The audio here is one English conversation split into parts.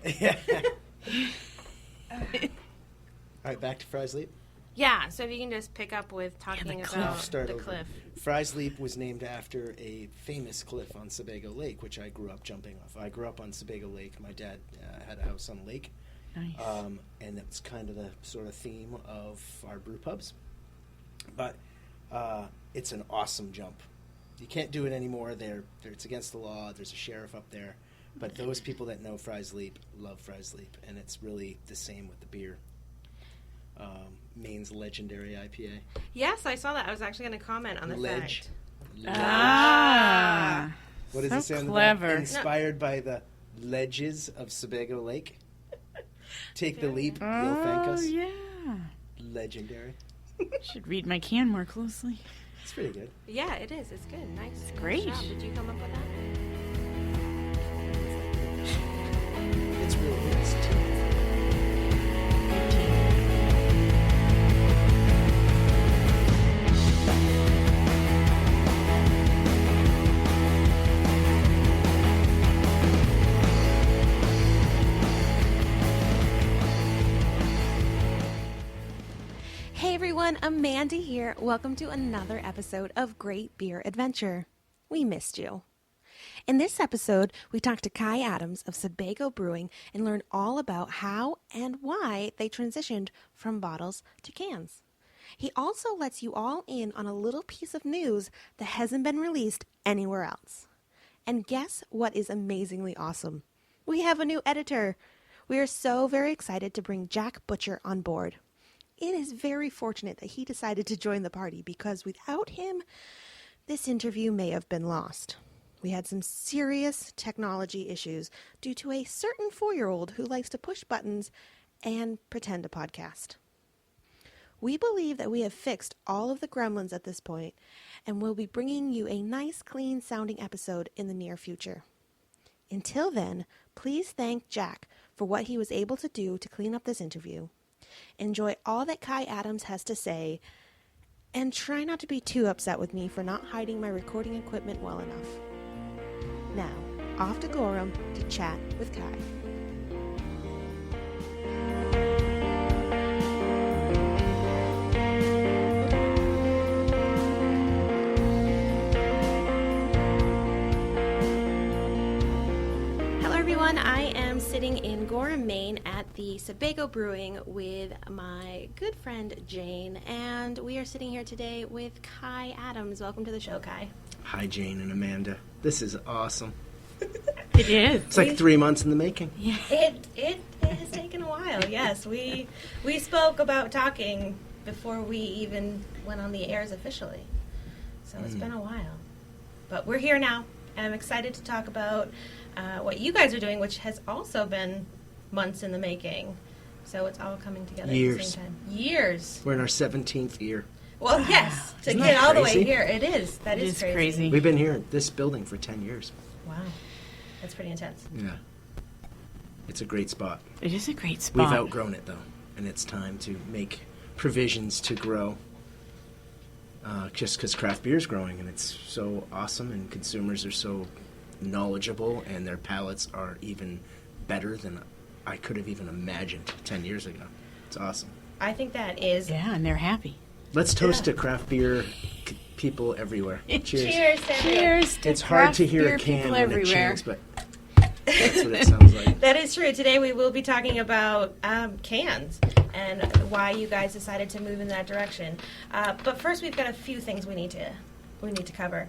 there. Yeah. All right, back to Fry's Leap. Yeah, so if you can just pick up with talking about the cliff. Fry's Leap was named after a famous cliff on Sebago Lake, which I grew up jumping off. I grew up on Sebago Lake. My dad had a house on the lake. Nice. And that's kind of the sort of theme of our brew pubs. But it's an awesome jump. You can't do it anymore. It's against the law. There's a sheriff up there. But those people that know Fry's Leap love Fry's Leap, and it's really the same with the beer. Maine's legendary IPA. Yes, I saw that. I was actually going to comment on the fact. Ah. What does it say on the clever. back? Inspired by the ledges of Sebago Lake. Take the leap, you'll thank us. Oh, yeah. Legendary. Should read my can more closely. It's pretty good. Yeah, it is. It's good. Nice. It's great. Nice job. Did you come up with that? It's really good. It's too. Hey everyone, Amanda here. Welcome to another episode of Great Beer Adventure. We missed you. In this episode, we talked to Kai Adams of Sebago Brewing and learned all about how and why they transitioned from bottles to cans. He also lets you all in on a little piece of news that hasn't been released anywhere else. And guess what is amazingly awesome? We have a new editor. We are so very excited to bring Jack Butcher on board. It is very fortunate that he decided to join the party because without him, this interview may have been lost. We had some serious technology issues due to a certain 4-year-old who likes to push buttons and pretend to podcast. We believe that we have fixed all of the gremlins at this point and will be bringing you a nice, clean sounding episode in the near future. Until then, please thank Jack for what he was able to do to clean up this interview. Enjoy all that Kai Adams has to say, and try not to be too upset with me for not hiding my recording equipment well enough. Now, off to Gorham to chat with Kai. Hello everyone, I am sitting in Gorham, Maine at the Sebago Brewing with my good friend Jane, and we are sitting here today with Kai Adams. Welcome to the show, Kai. Hi, Jane and Amanda. This is awesome. It is. It's like 3 months in the making. Yeah. It has taken a while, yes. We spoke about talking before we even went on the airs officially. So it's been a while. But we're here now, and I'm excited to talk about what you guys are doing, which has also been months in the making. So it's all coming together at the same time. Years. We're in our 17th year. Well, yes. To Isn't get that all the way crazy? here, it is. That It is is crazy. We've been here in this building for 10 years. Wow. That's pretty intense. Yeah. It's a great spot. It is a great spot. We've outgrown it, though, and it's time to make provisions to grow. Just because craft beer is growing, and it's so awesome, and consumers are so knowledgeable, and their palates are even better than I could have even imagined 10 years ago. It's awesome. I think that is... Yeah, and they're happy. Let's toast to craft beer people everywhere. Cheers. Cheers, everyone. Cheers to It's hard to craft hear beer a can people when it everywhere. cheers, but that's what it sounds like. That is true. Today we will be talking about cans and why you guys decided to move in that direction. But first, we've got a few things we need to cover.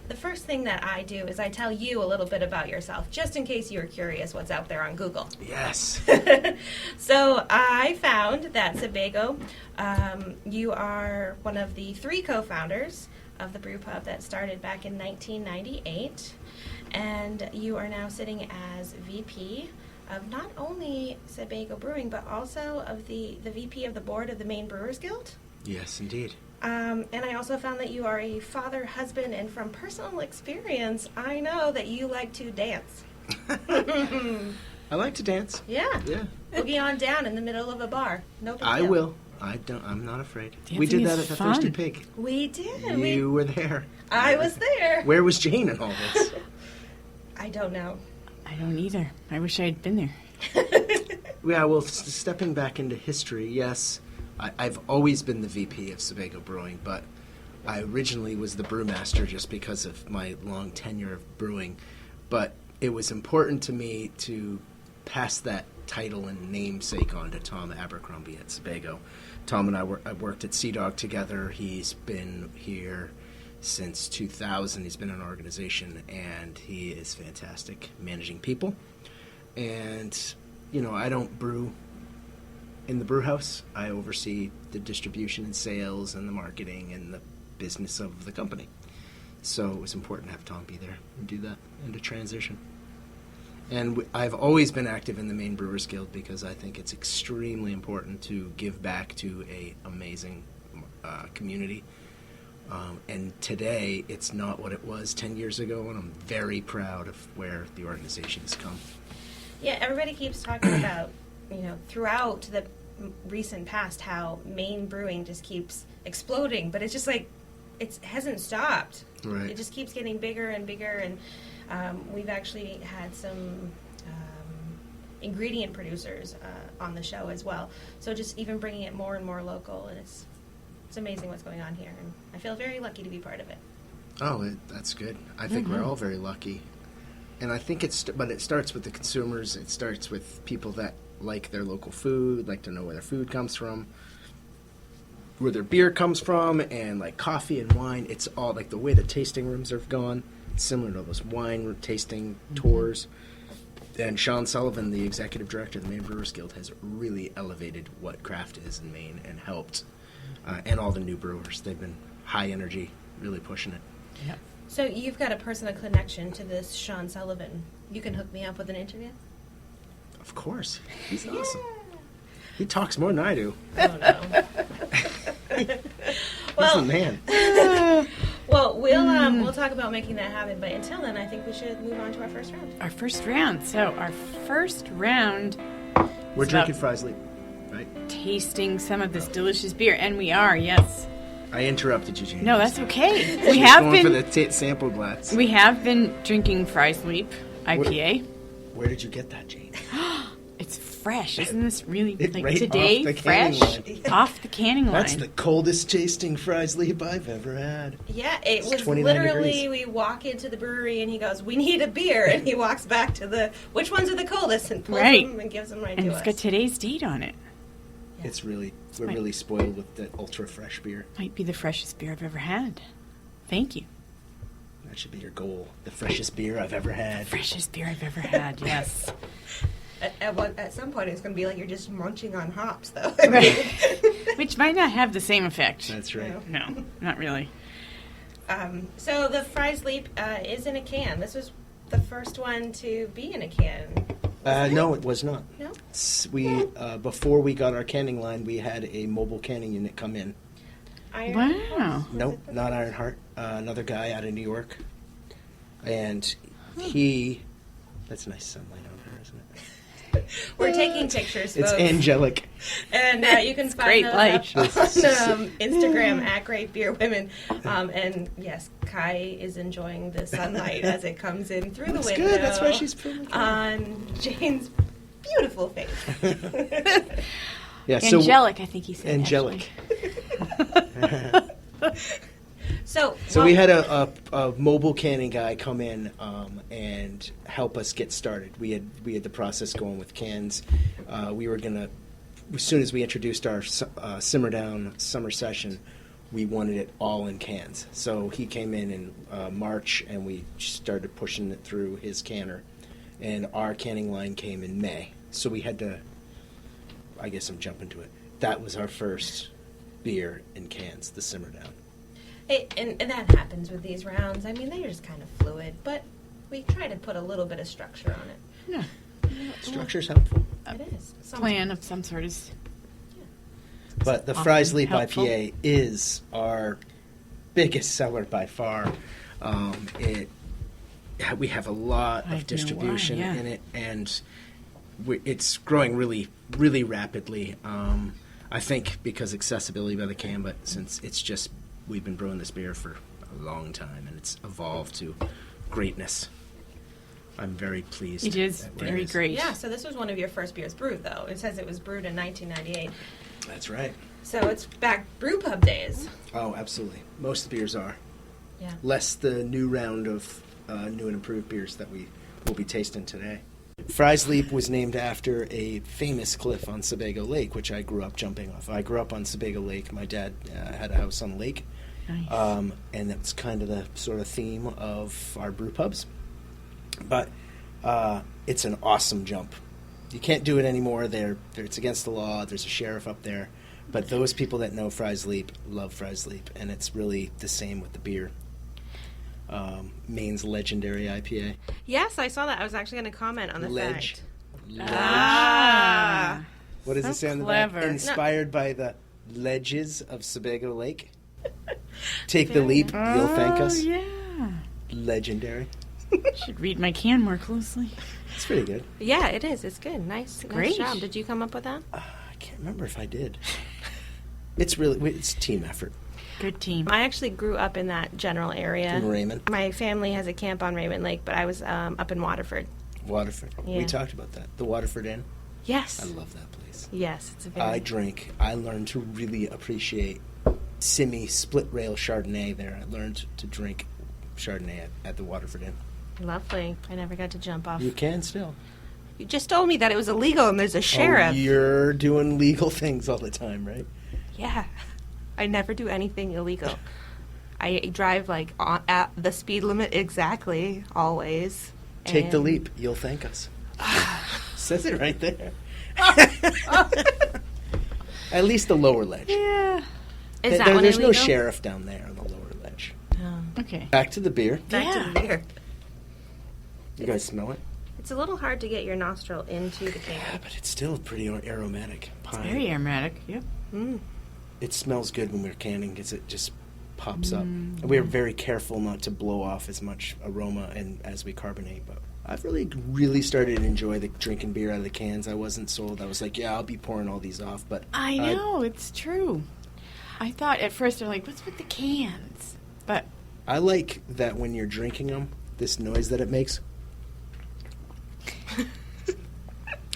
The first thing that I do is I tell you a little bit about yourself, just in case you're curious what's out there on Google. Yes. So I found that Sebago, you are one of the 3 co-founders of the brew pub that started back in 1998, and you are now sitting as VP of not only Sebago Brewing, but also of the VP of the board of the Maine Brewers Guild. Yes, indeed. And I also found that you are a father, husband, and from personal experience, I know that you like to dance. I like to dance. Yeah. Yeah. Boogie on down in the middle of a bar. No big I deal. will. I'm not afraid. we Dancing did that is at the fun. Thirsty Pig. We did. You were there. I was there. Where was Jane in all this? I don't know. I don't either. I wish I had been there. Yeah, well, stepping back into history, yes, I've always been the VP of Sebago Brewing, but I originally was the brewmaster just because of my long tenure of brewing. But it was important to me to pass that title and namesake on to Tom Abercrombie at Sebago. Tom and I worked at Sea Dog together. He's been here since 2000. He's been in our organization, and he is fantastic managing people. And, you know, I don't brew in the brew house. I oversee the distribution and sales and the marketing and the business of the company. So it was important to have Tom be there and do that and to transition. And I've always been active in the Maine Brewers Guild because I think it's extremely important to give back to a amazing community. And today, it's not what it was 10 years ago, and I'm very proud of where the organization has come. Yeah, everybody keeps talking about, throughout the recent past, how Maine brewing just keeps exploding, but it's just like, it hasn't stopped. Right. It just keeps getting bigger and bigger, and we've actually had some ingredient producers on the show as well. So just even bringing it more and more local, and it's amazing what's going on here, and I feel very lucky to be part of it. Oh, that's good. I think we're all very lucky. And I think it starts with the consumers. It starts with people that like their local food, like to know where their food comes from, where their beer comes from, and like coffee and wine. It's all like the way the tasting rooms have gone, similar to those wine tasting tours. And Sean Sullivan, the executive director of the Maine Brewers Guild, has really elevated what craft is in Maine and helped. And all the new brewers. They've been high energy, really pushing it. Yeah. So you've got a personal connection to this Sean Sullivan. You can hook me up with an interview? Of course. He's awesome. He talks more than I do. Oh, no. He's the man. Well, we'll talk about making that happen, but until then, I think we should move on to our first round. Our first round. So our first round, We're It's drinking about- Fries Leap, right? tasting some of this delicious beer, and we are, yes. I interrupted you, James. No, that's okay. She We was have going for been the sample glass. we have been drinking Fries Leap IPA. Where did you get that, James? It's fresh, isn't this really It like right today? off the canning Fresh line. off the canning line. That's the coldest tasting Fries Leap I've ever had. Yeah, it It's was 29 literally, degrees. we walk into the brewery and he goes, "We need a beer," and he walks back to which ones are the coldest, and pulls Right. them and gives them right and to it's us. got today's date on it. It's really, we're my- really spoiled with the ultra fresh beer. Might be the freshest beer I've ever had. Thank you. That should be your goal. The freshest beer I've ever had. Freshest beer I've ever had. Yes. At some point, it's going to be like you're just munching on hops, though. Which might not have the same effect. That's right. No, not really. So the Fries Leap is in a can. This was the first one to be in a can. No, it was not. No? We before we got our canning line, we had a mobile canning unit come in. Iron Wow. Nope, not Ironheart. Another guy out of New York, and he. That's nice sunlight on her, isn't it? We're taking pictures, It's folks. angelic. And you can find great those light. up on Instagram at Great Beer Women. And yes, Kai is enjoying the sunlight as it comes in through the That's window. good. That's why she's filming. On Jane's beautiful face. Yeah, so Angelic, I think he said. angelic. So We had a mobile canning guy come in and help us get started. We had the process going with cans. We were gonna, as soon as we introduced our Simmer Down summer session, we wanted it all in cans. So he came in March, and we started pushing it through his canner. And our canning line came in May. So we had to, I guess I'm jumping to it. That was our first beer in cans, the Simmer Down. and that happens with these rounds. I mean, they're just kind of fluid, but we try to put a little bit of structure on it. Yeah. Structure's helpful. It is. Plan of some sort is. But the Often Fries Leap helpful. IPA is our biggest seller by far. We have a lot I know of distribution why, yeah. in it, and it's growing really, really rapidly. I think because accessibility by the can, but since we've been brewing this beer for a long time, and it's evolved to greatness. I'm very pleased. It is at where very it is. great. Yeah, so this was one of your first beers brewed, though. It says it was brewed in 1998. That's right. So it's back brew pub days. Oh, absolutely. Most beers are. Yeah. Less the new round of new and improved beers that we will be tasting today. Fry's Leap was named after a famous cliff on Sebago Lake, which I grew up jumping off. I grew up on Sebago Lake. My dad had a house on the lake. Nice. And that's kind of the sort of theme of our brew pubs. But it's an awesome jump. You can't do it anymore. It's against the law. There's a sheriff up there. But those people that know Fry's Leap love Fry's Leap, and it's really the same with the beer. Maine's legendary IPA. Yes, I saw that. I was actually going to comment on the Ledge. fact. Ah. What does So it say on the clever. back? Inspired by the ledges of Sebago Lake. Take the leap, you'll thank us. Oh, yeah. Legendary. Should read my can more closely. It's pretty good. Yeah, it is. It's good. Nice great. job. Did you come up with that? I can't remember if I did. It's a team effort. Good team. I actually grew up in that general area. In Raymond. My family has a camp on Raymond Lake, but I was up in Waterford. Waterford. Yeah. We talked about that. The Waterford Inn. Yes. I love that place. Yes, it's a very... I learned to really appreciate Simi split rail Chardonnay there. I learned to drink Chardonnay at the Waterford Inn. Lovely. I never got to jump off. You can still. You just told me that it was illegal and there's a sheriff. Oh, you're doing legal things all the time, right? Yeah. I never do anything illegal. I drive like at the speed limit exactly, always. Take the And- leap. You'll thank us. Says it right there. At least the lower ledge. Yeah. Is that one There's no illegal? sheriff down there on the lower ledge. Okay. Back to the beer. Back to the beer. You guys smell it? It's a little hard to get your nostril into the can. But it's still pretty aromatic. Pine. Very aromatic. Yep. It smells good when we're canning because it just pops up. And we're very careful not to blow off as much aroma and as we carbonate. But I've really started to enjoy the drinking beer out of the cans. I wasn't sold. I was like, yeah, I'll be pouring all these off. But I know. It's true. I thought at first they're like, what's with the cans? But I like that when you're drinking them, this noise that it makes.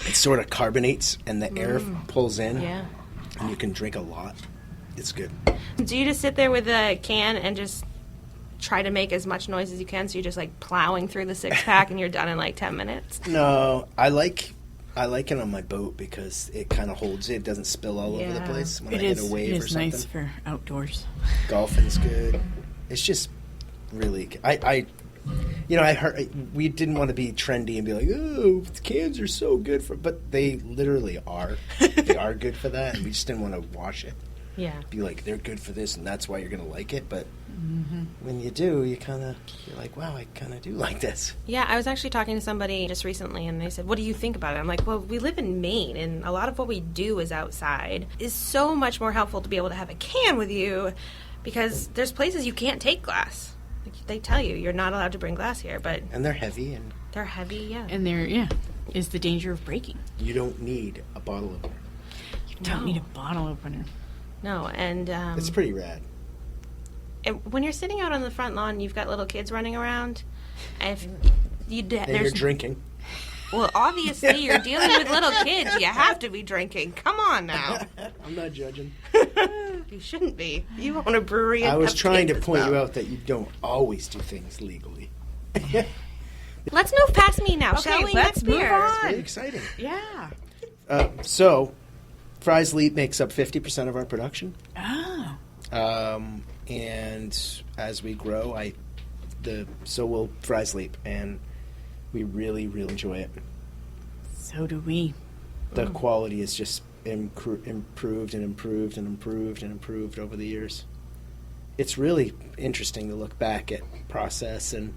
It sort of carbonates and the air pulls in. Yeah. And you can drink a lot. It's good. Do you just sit there with a can and just try to make as much noise as you can, so you're just like plowing through the 6-pack and you're done in like 10 minutes? No, I like it on my boat because it kind of holds it. It doesn't spill all over the Yeah. place when it I hit is, a wave it or is something. nice for outdoors. Golfing's good. It's just really good. I heard we didn't want to be trendy and be like, oh, the cans are so good for, but they literally are. They are good for that, and we just didn't want to wash it. Yeah. Be like, they're good for this, and that's why you're going to like it. But when you do, you're like, wow, I kind of do like this. Yeah, I was actually talking to somebody just recently, and they said, what do you think about it? I'm like, well, we live in Maine, and a lot of what we do is outside. It's so much more helpful to be able to have a can with you, because there's places you can't take glass. Like, they tell you you're not allowed to bring glass here, but And they're heavy, and they're heavy, yeah. And there, is the danger of breaking. you don't need a bottle opener. You don't need a bottle opener. No, and It's pretty rad. and when you're sitting out on the front lawn, you've got little kids running around. If And you're drinking. well, obviously you're dealing with little kids. You have to be drinking. Come on now. I'm not judging. You shouldn't be. You own a brewery. And I was have trying to kids as point you well. out that you don't always do things legally. Let's move past me now, shall we? let's Next move beer. on. Very exciting. Yeah. So, Fry's Leap makes up 50% of our production. Oh. And as we grow, so will Fry's Leap, and we really, really enjoy it. So do we. The quality is just improved and improved and improved and improved over the years. It's really interesting to look back at process and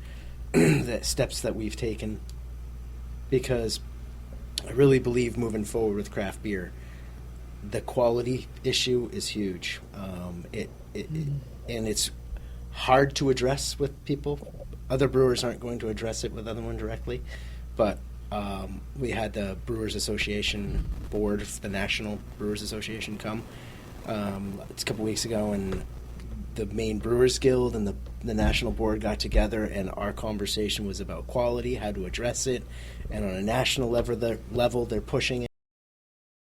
the steps that we've taken, because I really believe moving forward with craft beer, the quality issue is huge. And it's hard to address with people. Other brewers aren't going to address it with other one directly, but we had the Brewers Association board, the National Brewers Association, come a couple weeks ago, and the Maine Brewers Guild and the national board got together, and our conversation was about quality, how to address it, and on a national level, they're pushing it.